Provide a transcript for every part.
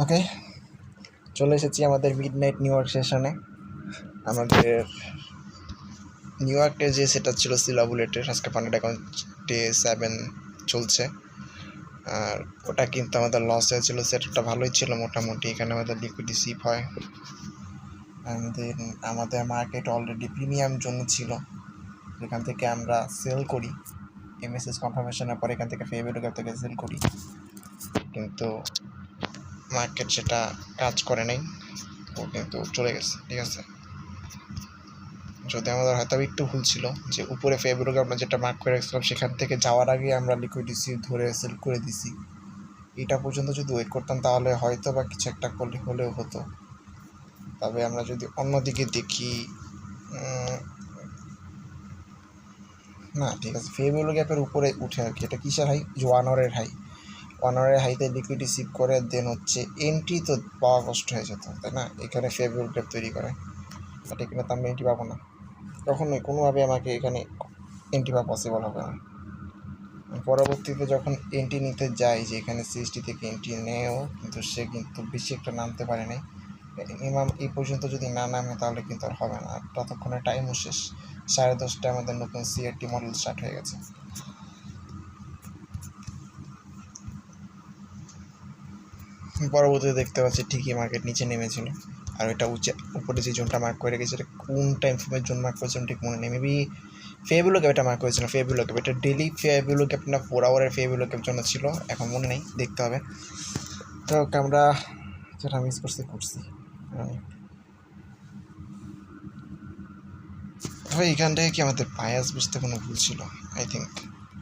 ওকে, চলে এসেছি আমাদের মিডনাইট নিউ ইয়র্ক সেশনে। আমাদের নিউ ইয়র্কের যে সেটা ছিল সিলা বুলেটের, আজকে ফান্ডেড অ্যাকাউন্ট ডে 7 চলছে, আর ওটা কিন্তু আমাদের লস হয়েছিল। সেটটা ভালোই ছিল মোটামুটি, এখানে আমাদের লিকুইড সিপ হয়। অ্যান্ড দেন আমাদের মার্কেট অলরেডি প্রিমিয়াম জন্য ছিল, যেখান থেকে আমরা সেল করি এমএসএস কনফার্মেশনের পরে, এখান থেকে ফেয়ার ভ্যালু গ্যাপ থেকে সেল করি, কিন্তু মার্কেট সেটা কাজ করে নাই, ও কিন্তু চলে গেছে। ঠিক আছে, যদি আমাদের হয়তো একটু ভুল ছিল যে উপরে ফেয়ার ভ্যালু গ্যাপ আমরা যেটা মার্ক করে রাখছিলাম সেখান থেকে যাওয়ার আগে আমরা লিকুইডিটি ধরে সেল করে দিছি। এটা পর্যন্ত যদি ওয়েট করতাম তাহলে হয়তো বা কিছু একটা করলে হলেও হতো। তবে আমরা যদি অন্যদিকে দেখি, না ঠিক আছে, ফেয়ার ভ্যালু গ্যাপের উপরে উঠে আর কি। এটা কিসের হাই? যে 1 আওয়ারের হাই। 1 আওয়ারের হাইতে লিকুইডিটি সিপ করে দেন হচ্ছে এন্ট্রি তো পাওয়া কষ্ট হয়ে যেত, তাই না? এখানে ফেয়ার ভ্যালু গ্যাপ তৈরি করে, বাট এখানে তো আমি এন্ট্রি পাবো না কখনোই, কোনোভাবে আমাকে এখানে এন্ট্রি পাওয়া পসিবল হবে না। পরবর্তীতে যখন এন্ট্রি নিতে যাই, যে এখানে সিএসটি থেকে এন্ট্রি নেও, কিন্তু সে কিন্তু বেশি একটা নামতে পারে নাই। মিনিমাম এই পর্যন্ত যদি না নামে তাহলে কিন্তু আর হবে না। ততক্ষণে টাইমও শেষ, 10:30টায় আমাদের নতুন সিআরটি মডেল স্টার্ট হয়ে গেছে। পরবর্তীতে দেখতে পাচ্ছি ঠিকই মার্কেট নিচে নেমেছিল, আর এটা উপরে যে জোনটা মার্ক করে রেখেছে এটা কোন টাইম ফ্রেমের জন্য মার্ক করেছিলাম ঠিক মনে নেই। মেবি ফেয়ার ভ্যালু গ্যাপ এটা মার্ক করেছিলাম, ফেয়ার ভ্যালু গ্যাপ। এটা ডেলি ফেয়ার ভ্যালু গ্যাপ না 4 আওয়ারের ফেয়ার ভ্যালু গ্যাপ জন্য ছিল, এখন মনে নেই, দেখতে হবে। তো আমরা যেটা মিস করছি তবে এখান থেকে কি আমাদের বায়াস বুঝতে কোনো ভুল ছিল? আই থিঙ্ক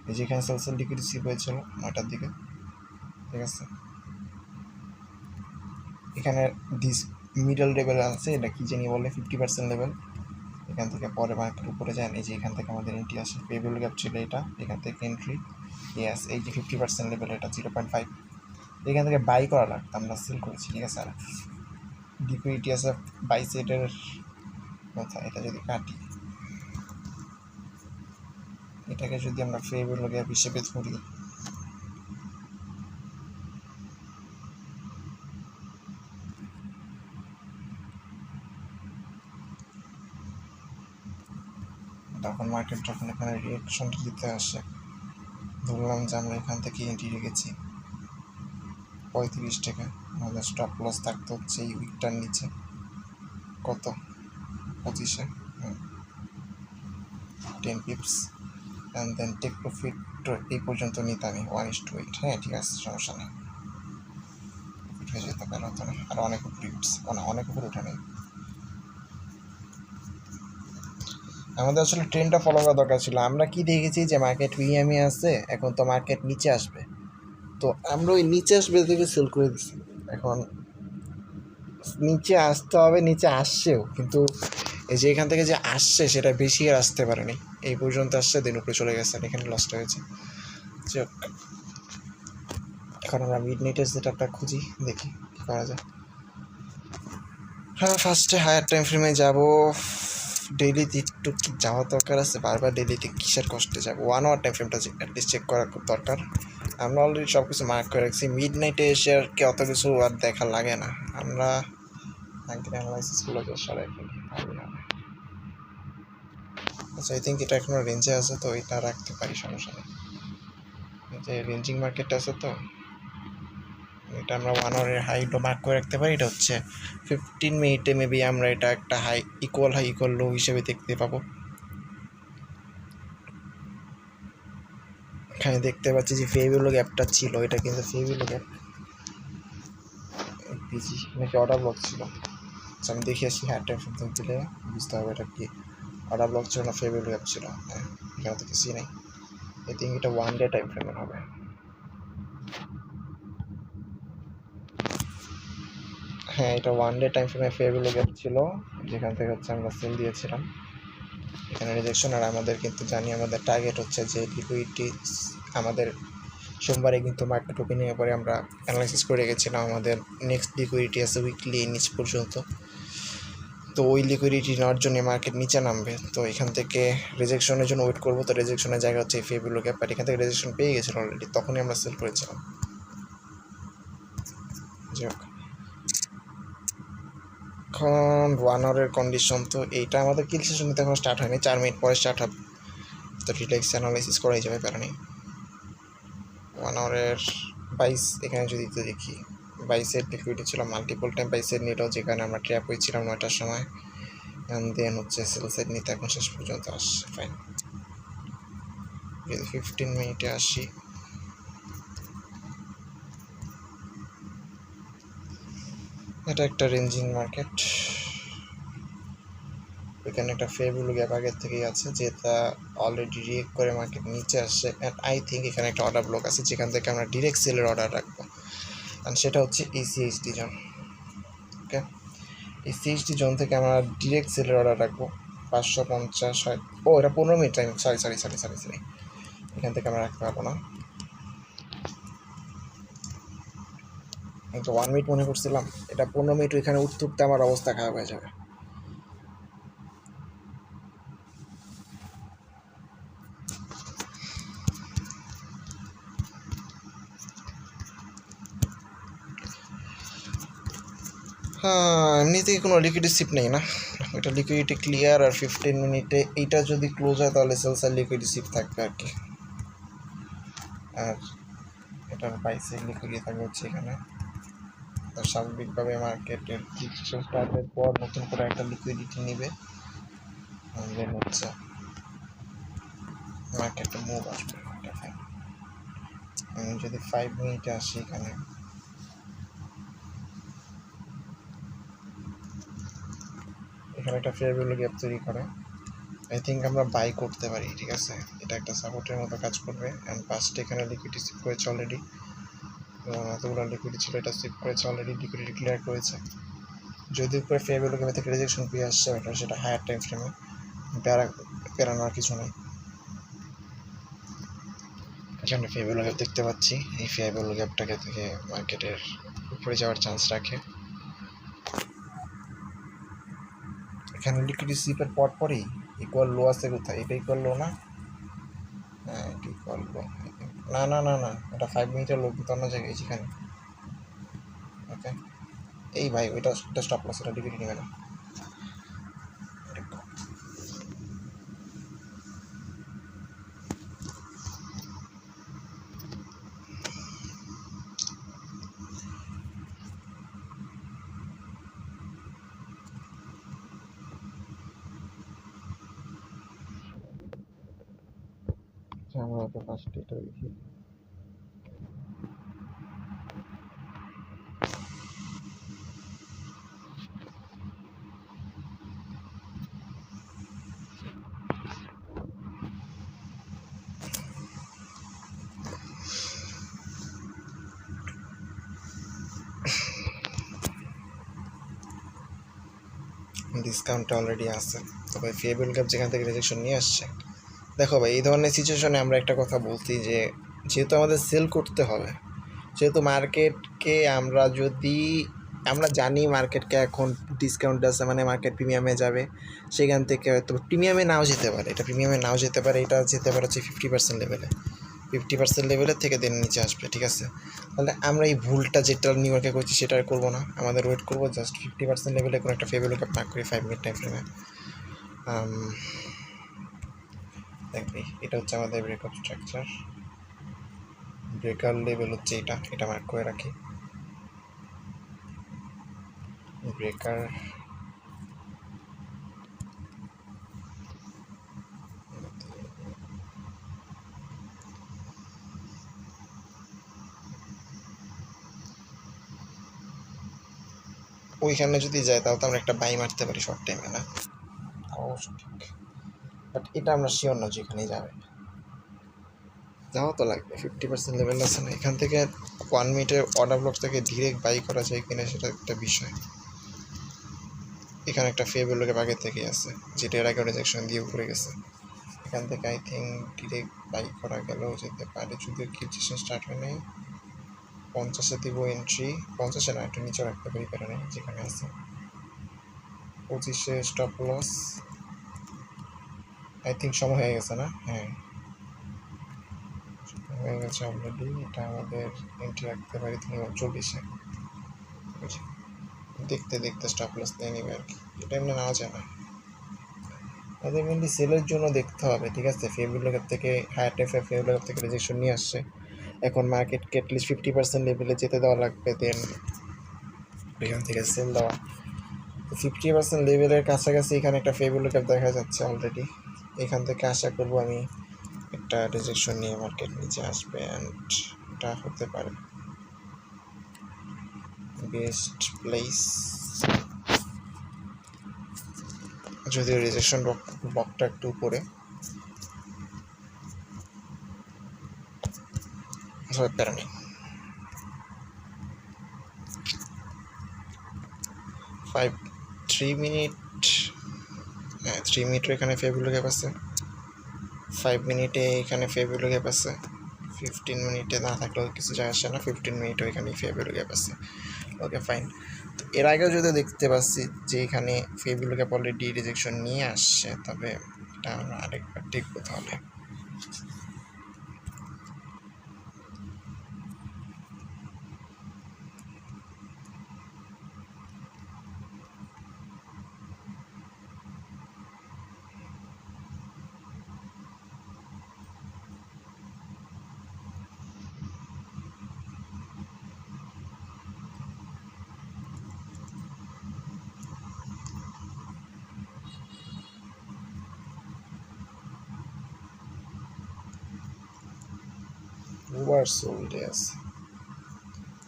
এই যে এখানে সেলসেল লিকুইড রিসিভ হয়েছিল 9টার দিকে, ঠিক আছে। এখানে দিস মিডল লেভেল আছে, এটা কি জানি বলে 50% লেভেল। এখান থেকে পরে মার্কেট উপরে যায়, এই যে এখান থেকে আমাদের এন্ট্রি আসে, ফেয়ার ভ্যালু গ্যাপ ছিল এটা, এখান থেকে এন্ট্রি, ইয়াস এই যে 50% লেভেল, এটা 0.5, এখান থেকে বাই করা লাগতো, আমরা সেল করেছি, ঠিক আছে। আর লিকুইডিটি আছে বাই সাইডের কথা, এটা যদি কাটি, এটাকে যদি আমরা ফেয়ার ভ্যালু গ্যাপ হিসেবে ধরি, তখন মার্কেট যখন এখানে রিয়েকশনটা দিতে আসে, ধরলাম যে আমরা এখান থেকে এন্ট্রি রেখেছি 35 টাকা, আমাদের স্টপ লস থাকতে হচ্ছে এই উইকটার নিচে, কত 25-এ 10 pips, and then take profit এই পর্যন্ত নিতে আমি 1:8। হ্যাঁ ঠিক আছে, সমস্যা নেই, প্রফিট হয়ে যেতে পারে, হতো না আর অনেক উপরে উঠছে, অনেক উপরে উঠে নেই। আমাদের আসলে ট্রেন্ডটা ফলো করা দরকার ছিল। আমরা কি দেখেছি যে মার্কেট প্রিমিয়ামে আছে, এখন তো মার্কেট নিচে আসবে, তো আমরা ওই নিচে আসবে থেকে সেল করে দিচ্ছি। এখন নিচে আসতে হবে, নিচে আসছেও, কিন্তু এই যে এখান থেকে যে আসছে সেটা বেশি আর আসতে পারেনি, এই পর্যন্ত আসছে, দিন উপরে চলে গেছে, এখানে লসটা হয়েছে। এখন আমরা মিড নাইটের সেটআপটা খুঁজি, দেখি কী করা যায়। হ্যাঁ, ফার্স্টে হায়ার টাইম ফ্রেমে যাব। ডেইলিতে একটু কি যাওয়ার দরকার আছে, বারবার ডেইলিতে কিসের কষ্টে যাবো? 1 আওয়ার টাইম ফ্রেমটা অ্যাটলিস্ট চেক করা খুব দরকার। আমরা অলরেডি সব কিছু মার্ক করে রাখছি, মিড নাইটে এসে আর কি অত কিছু আর দেখা লাগে না, আমরা আগের অ্যানালাইসিসগুলোকে সরাই ফেলি। আচ্ছা, আই থিঙ্ক এটা এখনও রেঞ্জে আছে, তো এটা রাখতে পারি, সমস্যা নেই। যে রেঞ্জিং মার্কেটটা আছে, তো এটা আমরা 1 আওয়ারের হাইটা মার্ক করে রাখতে পারি। এটা হচ্ছে 15 মিনিটে মেবি আমরা এটা একটা হাই ইকুয়াল লো হিসেবে দেখতে পাবো। এখানে দেখতে পাচ্ছি যে ফেয়ার ভ্যালু গ্যাপটা ছিল, এটা কিন্তু ফেয়ার ভ্যালু গ্যাপ পিজি নাকি অর্ডার ব্লক ছিল। আচ্ছা, আমি দেখে আসি হায়ার টাইম ফ্রেম দিলে বুঝতে হবে এটা কি অর্ডার ব্লক ছিল না ফেয়ার ভ্যালু গ্যাপ ছিল। হ্যাঁ, এখানে তো কিছুই নেই, আই থিঙ্ক এটা 1 ডে টাইম ফ্রেমের হবে। হ্যাঁ, এটা 1 ডে টাইম ফ্রেমে ফেয়ার ভ্যালু গ্যাপ ছিল, যেখান থেকে হচ্ছে আমরা সেল দিয়েছিলাম, এখানে রিজেকশন। আর আমাদের কিন্তু জানি আমাদের টার্গেট হচ্ছে যে লিকুইডিটি, আমাদের সোমবারে কিন্তু মার্কেট ওপেনিংয়ের পরে আমরা অ্যানালাইসিস করে রেখেছিলাম আমাদের নেক্সট লিকুইডিটি আছে উইকলি নিচ পর্যন্ত, তো ওই লিকুইডিটি নেওয়ার জন্য মার্কেট নিচে নামবে, তো এখান থেকে রিজেকশনের জন্য ওয়েট করবো। তো রিজেকশনের জায়গা হচ্ছে ফেয়ার ভ্যালু গ্যাপ, আর এখান থেকে রিজেকশন পেয়ে গেছিলো অলরেডি, তখনই আমরা সেল করেছিলাম। যাই হোক, এখন 1 আওয়ারের কন্ডিশন, তো এইটা আমাদের কিল সেশন নিতে এখন স্টার্ট হয়নি, 4 মিনিট পরে স্টার্ট হবে, তো রিল্যাক্স অ্যানালাইসিস করাই যাবে, প্যারা নেই। 1 আওয়ারের 22 এখানে যদি দেখি 22-এর লিকুইডি ছিল মাল্টিপল টাইম 22-এর নিলেও, যেখানে আমরা ট্র্যাপ হয়েছিলাম 9টার সময়, অ্যান্ড দেন হচ্ছে সেল সেট নিতে এখন শেষ পর্যন্ত আসছে। ফাইন, যদি 15 মিনিটে আসি, এটা একটা রেঞ্জিং মার্কেট, এখানে একটা ফেয়ারভ্যালু গ্যাপ আগের থেকেই আছে, যেটা অলরেডি রিয়েক্ট করে মার্কেট নিচে আসছে, অ্যান্ড আই থিঙ্ক এখানে একটা অর্ডার ব্লক আছে যেখান থেকে আমরা ডিরেক্ট সেলের অর্ডার রাখবো, অ্যান্ড সেটা হচ্ছে ECHD জোন। ওকে, ECHD জোন থেকে আমরা ডিরেক্ট সেলের অর্ডার রাখবো 550 হয়। ও, এটা 15 মিনিট টাইম, সরি, এখান থেকে আমরা রাখতে পারবো না, আমি তো 1 মিনিট মনে করছিলাম, এটা 15 মিনিট ওইখানে উঠতে আমার অবস্থা খারাপ হয়ে যাবে। হ্যাঁ, এমনিতেই কোনো লিকুইডিটি সিপ নেই না, এটা লিকুইডিটি ক্লিয়ার, আর 15 মিনিটে এইটা যদি ক্লোজ হয় তাহলে সেলসের লিকুইডিটি সিপ থাকবে আর কি, আর এটার বাইসে লিকুইডিটি থাকবে হচ্ছে এখানে। তো স্বাভাবিকভাবে মার্কেটের ডিসিশন স্টার্টের পর নতুন করে একটা লিকুইডিটি নেবে, দেন হচ্ছে মার্কেটে মুভ আসবে। আমি যদি 5 মিনিটে আসি, এখানে একটা ফেয়ারভ্যালু গ্যাপ তৈরি করে, আই থিঙ্ক আমরা বাই করতে পারি, ঠিক আছে, এটা একটা সাপোর্টের মতো কাজ করবে। অ্যান্ড পাঁচটা এখানে লিকুইডিটি সিপ করেছে অলরেডি, এতগুলো লিকুইডিটি ছিল, এটা সিপ করেছে অলরেডি, লিকুইডিটি ক্লিয়ার করেছে। যদি উপরে ফেয়ারভ্যালু গ্যাপ থেকে রিজেকশন পেয়ে আসছে, এটা সেটা হায়ার টাইম ফ্রেমে, পেরানোর কিছু নেই। এখানে ফেয়ারভ্যালু গ্যাপ দেখতে পাচ্ছি, এই ফেয়ারভ্যালু গ্যাপটাকে থেকে মার্কেটের উপরে যাওয়ার চান্স রাখে। এখানে লিকুইডিটি সিপের পরই ইকুয়াল লো আছে কোথায়, এটা ইকুয়াল লো না, হ্যাঁ এটা ইকুয়াল লো, না এটা 5 মিনিটের লো কিন্তু অন্য জায়গায় যেখানে। ওকে, এই ভাই ওইটা স্টপ লস, এটা লিকুইডিটি নেবে না। আমরা তো ফার্স্ট এটা দেখি, ডিসকাউন্টটা অলরেডি আছে। তবে ফেয়ারভ্যালু গ্যাপ যেখান থেকে রিজেকশন নিয়ে আসছে, দেখো ভাই, এই ধরনের সিচুয়েশনে আমরা একটা কথা বলছি যে যেহেতু আমাদের সেল করতে হবে, যেহেতু মার্কেটকে আমরা জানি মার্কেটকে এখন ডিসকাউন্ট আছে মানে মার্কেট প্রিমিয়ামে যাবে, সেখান থেকে হয়তো প্রিমিয়ামে নাও যেতে পারে, এটা প্রিমিয়ামে নাও যেতে পারে, এটা যেতে পারে হচ্ছে 50% লেভেলে, 50% লেভেলের থেকে দিন নিচে আসবে, ঠিক আছে। তাহলে আমরা এই ভুলটা যেটা নিউ ইয়র্কে করছি সেটা আর করবো না, আমাদের ওয়েট করবো জাস্ট 50% লেভেলে কোনো একটা ফেভারবল ক্যাপ না করি 5 মিনিট টাইম ফ্রেমে। দেখবি এটা হচ্ছে আমাদের ব্রেকআপ স্ট্রাকচার, ব্রেকার লেভেল হচ্ছে এটা মার্ক করে রাখি, ব্রেকার ওইখানে যদি যায় তাহলে তো আমরা একটা বাই মারতে পারি শর্ট টাইমে, না অবশ্য ঠিক, বাট এটা আমরা শিওর না যেখানেই যাবে, যাওয়া তো লাগবে, 50% লেভেল আছে না, এখান থেকে 1 মিনিটের অর্ডার ব্লক থেকে ডিরেক্ট বাই করা যায় কিনা সেটা একটা বিষয়। এখানে একটা ফেভারবল গ্যাপ আগে থেকেই আছে, যেটা এর আগে রিজেকশন দিয়ে উপরে গেছে, এখান থেকে আই থিঙ্ক ডিরেক্ট বাই করা গেলেও যেতে পারে, যদিও কিপসেশন স্টার্ট হয় নাই। 50-এ দিব এন্ট্রি, 50-এ না, একটু নিচে রাখতে পারি, পেরে নেই যেখানে আছে। 25-এ স্টপ লস, আই থিঙ্ক সময় হয়ে গেছে না, হ্যাঁ হয়ে গেছে অলরেডি, এটা আমাদের এন্ট্রি রাখতে পারি 40-এ। দেখতে দেখতে স্টপ লস নিয়ে নেবে আর কি, এটা এমনি নেওয়া যায় না। আমাদের মেনলি সেলের জন্য দেখতে হবে, ঠিক আছে। ফেভিলকের থেকে হায়ার টেফে ফেভিলকের থেকে রিজেকশন নিয়ে আসছে, এখন মার্কেটকে অ্যাটলিস্ট 50% লেভেলে যেতে দেওয়া লাগবে, দেন এখান থেকে সেল দেওয়া। 50% লেভেলের কাছাকাছি এখানে একটা ফেভিলকের দেখা যাচ্ছে অলরেডি, এখান থেকে আশা করব আমি একটা রিজেকশন নিয়ে মার্কেট নিচে আসবে, অ্যান্ড এটা হতে পারে বেস্ট প্লেস। যদিও রিজেকশন বকটা একটু উপরে, আসলে প্যারা নেই। 3 মিনিট, হ্যাঁ 3 মিনিটের এখানে ফেভিলো গ্যাপ আছে, 5 মিনিটে এখানে ফেভিলো গ্যাপ আছে, 15 মিনিটে না থাকলেও কিছু যায় আসে না, 15 মিনিটও এখানে ফেভিলো গ্যাপ আছে। Okay fine. তো এর আগেও যদি দেখতে পাচ্ছি যে এখানে ফেভিলো গ্যাপ অলরেডি রিজেকশন নিয়ে আসছে, তবে এটা আমরা আরেকবার দেখবো তাহলে। ওভার সোল্ডে আছে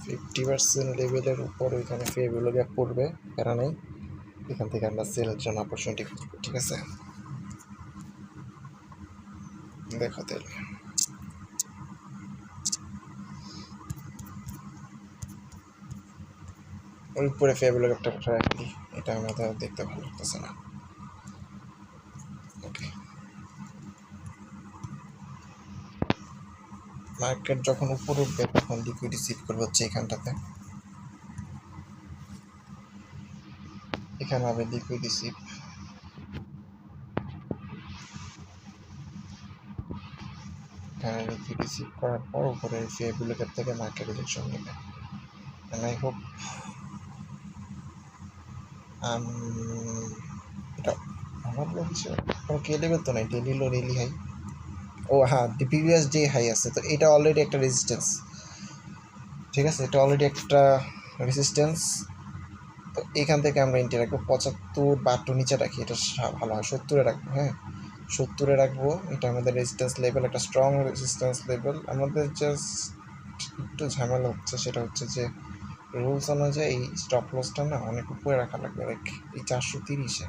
50% লেভেলের উপর, ওইখানে ফেভিলো গ্যাপ পড়বে, প্যারা নেই। এখান থেকে আমরা সেলের জন্য অপরচুনিটি খুঁজবো, ঠিক আছে। দেখো তাহলে ওই উপরে ফেভিলো গ্যাপটা ট্রাই করি, এটা আমাদের দেখতে ভালো লাগতেছে না। ওকে, মার্কেট যখন উপরে উঠবে তখন লিকুইডিটি সিট করবে হচ্ছে এখানটাতে, এখানে হবে লিকুইডিটি সিট, এখানে লিকুইডিটি সিট করার পর উপরে ফেভিলো গ্যাপ থেকে মার্কেট রিজেকশন নেবে। And I hope এটা আমার বলছে কোনো কে লেভেল তো নাই, ডেলি লো ডেলি হাই, ও হ্যাঁ প্রিভিয়াস ডে হাই আছে, তো এটা অলরেডি একটা রেজিস্ট্যান্স, ঠিক আছে, এটা অলরেডি একটা রেজিস্ট্যান্স। তো এখান থেকে আমরা এন্ট্রি রাখবো 75 নিচে রাখি, এটা ভালো হয়, 70-এ রাখবো, হ্যাঁ 70-এ রাখবো। এটা আমাদের রেজিস্ট্যান্স লেভেল, একটা স্ট্রং রেজিস্ট্যান্স লেভেল। আমাদের জাস্ট একটু ঝামেলা হচ্ছে, সেটা হচ্ছে যে রুলস অনুযায়ী এই স্টপ লসটা না অনেক উপরে রাখা লাগবে, লাইক এই 430-এ।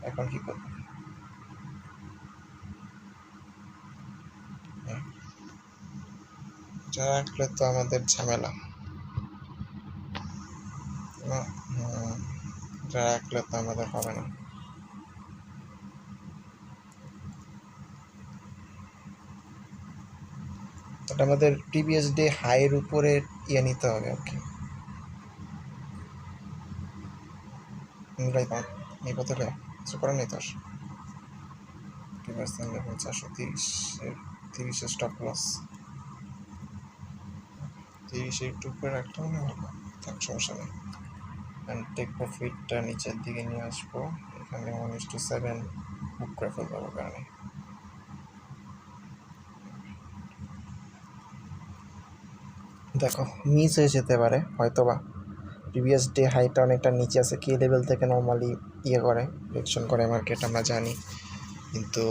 এখন কি করবো, যা রাখলে তো আমাদের ঝামেলা না, যা রাখলে তো আমাদের হবে না। এটা আমাদের প্রিভিয়াস ডে হাইয়ের উপরে ইয়ে নিতে হবে আর কি, মিলাই পাম এই পথে কিছু করার নেই তোর। 50% লেভেল 430-এর স্টপ লস, 30 একটু উপরে রাখতে হবে, ভালো থাক, সমস্যা নেই। অ্যান্ড টেক প্রফিটটা নিচের দিকে নিয়ে আসবো, এখানে 1:7 বুক করে ফেলবো কারণে। দেখো মিস হয়ে যেতে পারে হয়তো বা, প্রিভিয়াস ডে হাইটা অনেকটা নিচে আছে, কে লেভেল থেকে নর্মালি ইয়ে করে রিয়েকশন করে মার্কেট, আমরা জানি, কিন্তু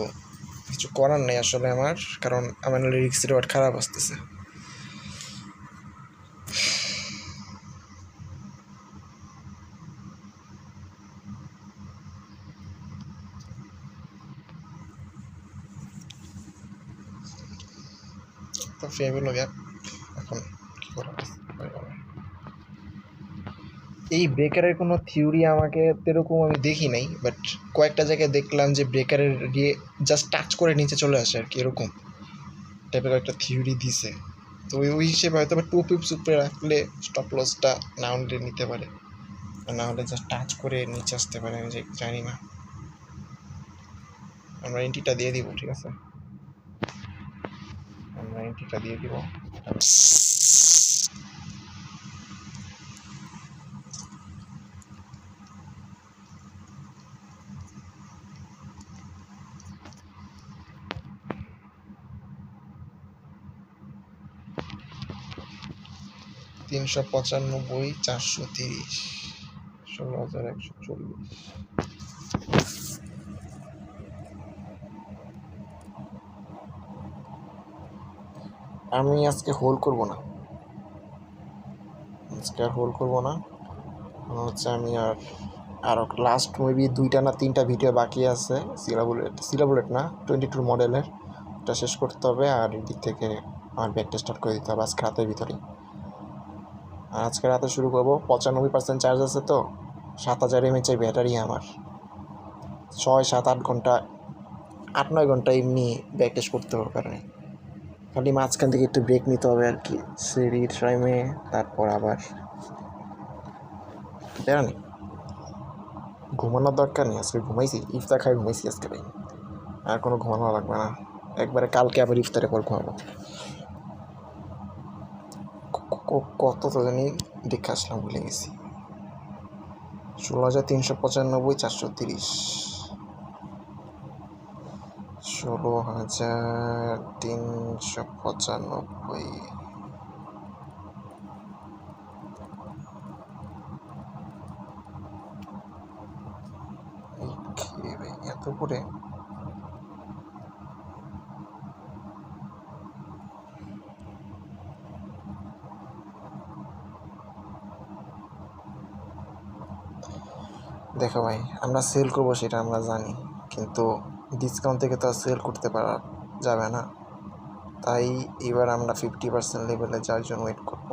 কিছু করার নেই আসলে আমার, কারণ আমার রিস্ক রিওয়ার্ড খারাপ আসতেছে। তো ফেভিলো গ্যাপ এখন কী করা এই ব্রেকারের কোনো থিওরি আমাকে এরকম আমি দেখি নাই, বাট কয়েকটা জায়গায় দেখলাম যে ব্রেকারের দিয়ে জাস্ট টাচ করে নিচে চলে আসে আর কি, এরকম টাইপের একটা থিওরি দিছে। তো ওই হিসেবে হয়তো বা 2 পিপস উপরে রাখলে স্টপ লসটা না হলে নিতে পারে, না হলে জাস্ট টাচ করে নিচে আসতে পারে, আমি জানি না। আমরা এন্ট্রিটা দিয়ে দিব, ঠিক আছে, আমরা এন্ট্রিটা দিয়ে দিব। 395 430 16,140। আমি আজকে হোল্ড করব না, হচ্ছে আমি আরও লাস্ট মেবি 2টা না 3টা ভিডিও বাকি আছে সিলাবুলেট না 22 মডেলের, ওটা শেষ করতে হবে। আর এদিক থেকে আমার ব্যাগটা স্টার্ট করে দিতে হবে আজকে রাতের ভিতরেই। আর আজকে রাতে শুরু করবো। 95% চার্জ আছে, তো 7000 mAh ব্যাটারি আমার। 6-7-8 ঘন্টা 8-9 ঘন্টা এমনি ব্যাক টেস্ট করতে হবে, কারণ খালি মাঝখান থেকে একটু ব্রেক নিতে হবে আর কি, সিঁড়ির টাইমে। তারপর আবার জানি ঘুমানোর দরকার নেই, আজকে ঘুমাইছি, ইফতার খাই ঘুমাইছি আজকে ভাই। আর কোনো ঘুমানো লাগবে না, একবারে কালকে আবার ইফতারের পর ঘুমাবো। কত তো জানি দেখে আসলাম, ভুলে গেছি। 16,395 430 16,395। এত করে দেখো ভাই, আমরা সেল করবো সেটা আমরা জানি, কিন্তু ডিসকাউন্ট থেকে তো সেল করতে পারা যাবে না। তাই এবার আমরা 50% লেভেলে যাওয়ার জন্য ওয়েট করব।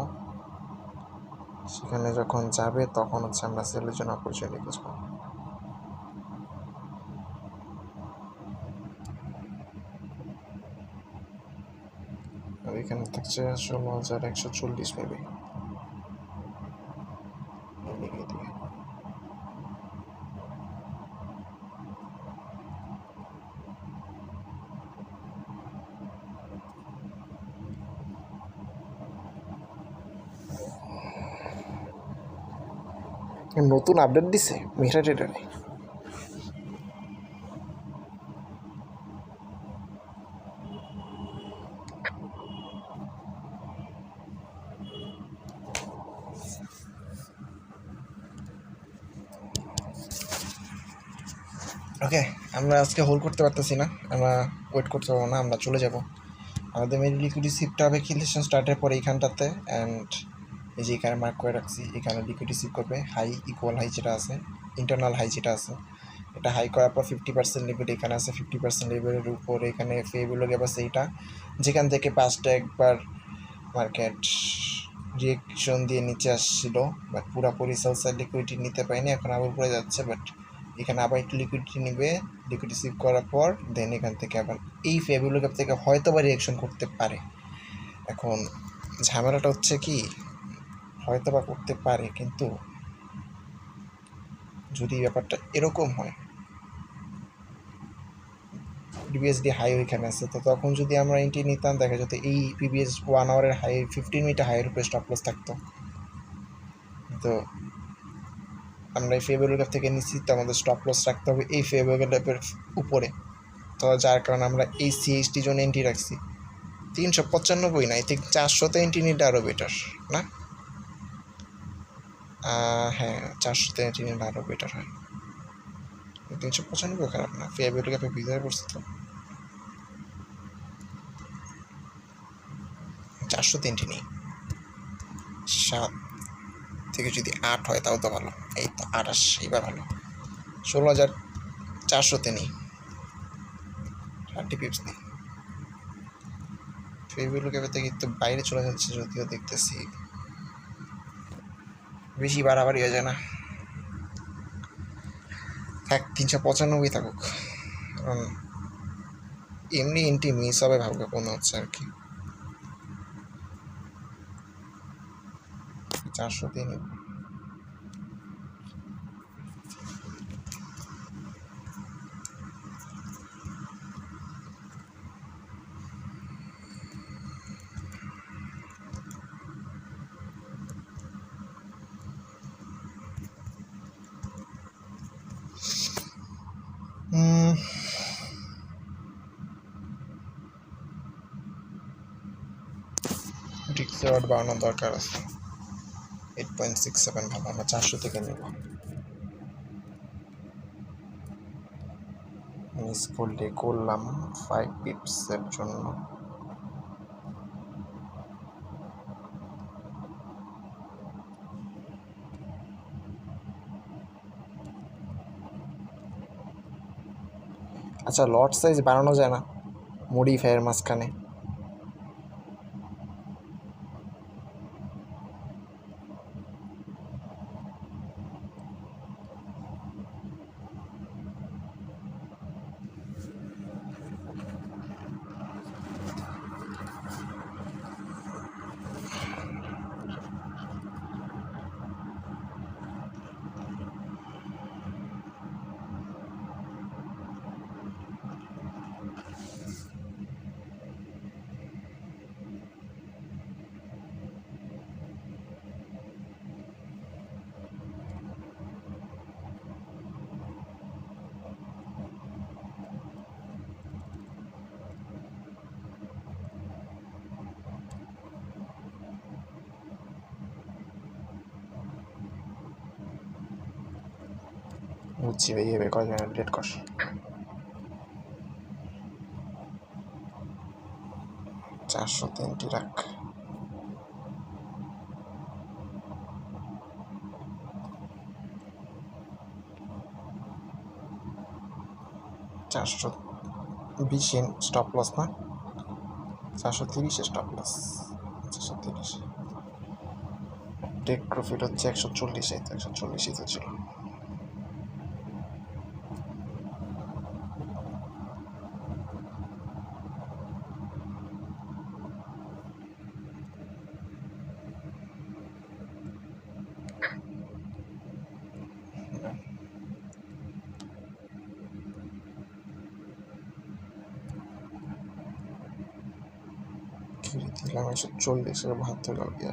সেখানে যখন যাবে তখন হচ্ছে আমরা সেলের জন্য অপরচুনিটি খুঁজবো। আর এখানে থাকছে 16,140 মেবি। নতুন আপডেট দিছে মেটা ট্রেডারে। ওকে, আমরা আজকে হোল্ড করতে পারতেছি না, আমরা ওয়েট করতে পারবো না, আমরা চলে যাব। আমাদের মেন লিকুইডিটি শিফটটা হবে কিলেশন স্টার্টের পরে এইখানটাতে, অ্যান্ড এই যে এখানে মার্ক করে রাখছি, এখানে লিকুইডিটি শিফট করবে হাই, ইকুয়াল হাই যেটা আছে, ইন্টারনাল হাই যেটা আছে, এটা হাই করার পর 50% লিকুইড এখানে আছে। 50% লেভেলের উপরে এখানে ফেবিলো গ্যাপ আছে, এইটা যেখান থেকে পাঁচটা একবার মার্কেট রিয়েকশন দিয়ে নিচে আসছিল, বাট পুরোপুরি সেল সাইড লিকুইডিটি নিতে পারিনি, এখন আবার উপরে যাচ্ছে। বাট এখানে আবার একটু লিকুইডিটি নিবে, লিকুইডিটি সিভ করার পর দেন এখান থেকে আবার এই ফেবিলো গ্যাপ থেকে হয়তো বা রিয়েকশন করতে পারে। এখন ঝামেলাটা হচ্ছে কি, হয়তো বা করতে পারে, কিন্তু যদি ব্যাপারটা এরকম হয়, প্রিভিয়াসলি হাই ওইখানে আছে, তো তখন যদি আমরা এন্ট্রি নিতাম, দেখা যেত এই প্রিভিয়াস 1 আওয়ারের হাই 15 মিনিট হাইয়ের উপরে স্টপ লস থাকতো। তো আমরা এই ফেভারেবল গ্যাপ থেকে নিশ্চিত আমাদের স্টপ লস রাখতে হবে এই ফেভারেবল গ্যাপের উপরে। তো যার কারণে আমরা এই সিএসটি জন্য এন্ট্রি রাখছি 395 না, আই থিঙ্ক 400তে এন্ট্রি নিতে আরও বেটার না? হ্যাঁ, 400তে এন্ট্রি নিলে আরও বেটার হয়। 395 খারাপ না, ফেভারেবল গ্যাপে ভিতরে পড়ছে তো। 400তে এন্ট্রি নেই, 7 থেকে যদি 8 হয় তাও তো ভালো। এই তো 28, এবার ভালো। 16,400তে নেই, 30 পিপস নেই। ফেভারেবল গ্যাপের থেকে একটু বাইরে চলে যাচ্ছে, যদিও দেখতেছি বেশি বাড়াবাড়ি হয়ে যায় না। থাক, 395 থাকুক, কারণ এমনি এন্ট্রি মিস হবে ভাববে মনে হচ্ছে আর কি। 400তে নেই। রিক্সে বাড়ানোর দরকার আছে। 8.67 ভালো, আমরা 400 থেকে নেব। মিস করলে করলাম 5 পিপসের জন্য। আচ্ছা, লট সাইজ বাড়ানো যায় না মডিফায়ার মাঝখানে? বুঝছি ভাই, এভাবে করা যায় না, ডেট কর। 403টি রাখ। চারশো 20 স্টপ লস না, 430 স্টপ লস, 430। টেক প্রফিট হচ্ছে 140, এই তো 140ই তো ছিল। দিলাম 140, 72 লাগবে।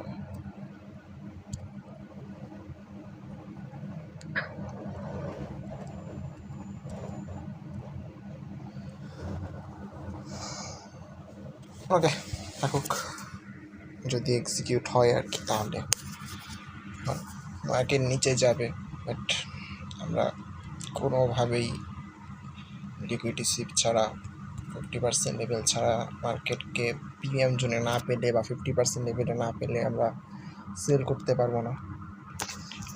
ওকে, থাকুক, যদি এক্সিকিউট হয় আর কি, তাহলে মার্কেট নিচে যাবে, বাট আমরা কোনোভাবেই লিকুইডিটি সিপ ছাড়া 50% লেভেল ছাড়া মার্কেটকে প্রিমিয়াম জোনে না পেলে বা 50% লেভেলে না পেলে আমরা সেল করতে পারবো না।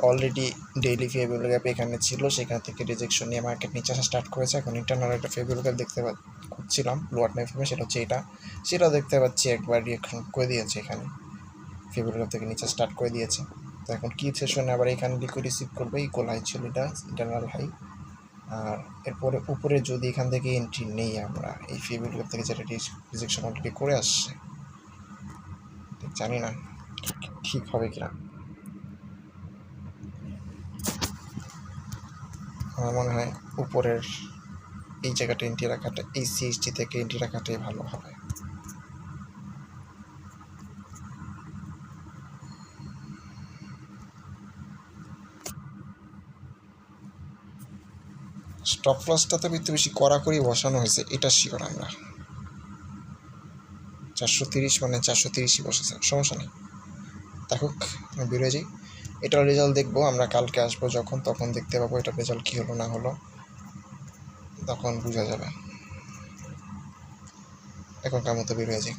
অলরেডি ডেইলি ফেভারেবল গ্যাপ এখানে ছিল, সেখান থেকে রিজেকশন নিয়ে মার্কেট নিচে আসা স্টার্ট করেছে। এখন ইন্টারনাল একটা ফেভারেবল গ্যাপ দেখতে পাচ্ছিলাম লোয়ার টাইম ফ্রেমে, সেটা হচ্ছে সেটাও দেখতে পাচ্ছি একবার রিয়াকশন করে দিয়েছে, এখানে ফেভারেবল গ্যাপ থেকে নিচে স্টার্ট করে দিয়েছে। তো এখন কি সেশনে আবার এখানে লিকুইড রিসিভ করবে, ইকুয়াল হাই ছিল এটা, ইন্টারনাল হাই। আর এরপরে উপরে যদি এখান থেকে এন্ট্রি নেই আমরা, এই ফেভারেবল গ্যাপ থেকে যেটা রিজেকশন অলরেডি করে আসছে, জানি না ঠিক হবে কিনা। আমার মনে হয় উপরের এই জায়গাটা এন্ট্রি রাখাটা, এই সিএসটি থেকে এন্ট্রি রাখাটাই ভালো হবে। স্টপ লসটা তো একটু বেশি কড়াকড়ি বসানো হয়েছে, এটা শিওর। আমরা 430 মানে 430ই বসেছে, সমস্যা নেই, দেখুক, বেরোয় যাই। এটার রেজাল্ট দেখবো আমরা কালকে আসবো যখন, তখন দেখতে পাবো এটার রেজাল্ট কী হলো না হলো, তখন বোঝা যাবে। এখনকার মতো বেরোয় যাই।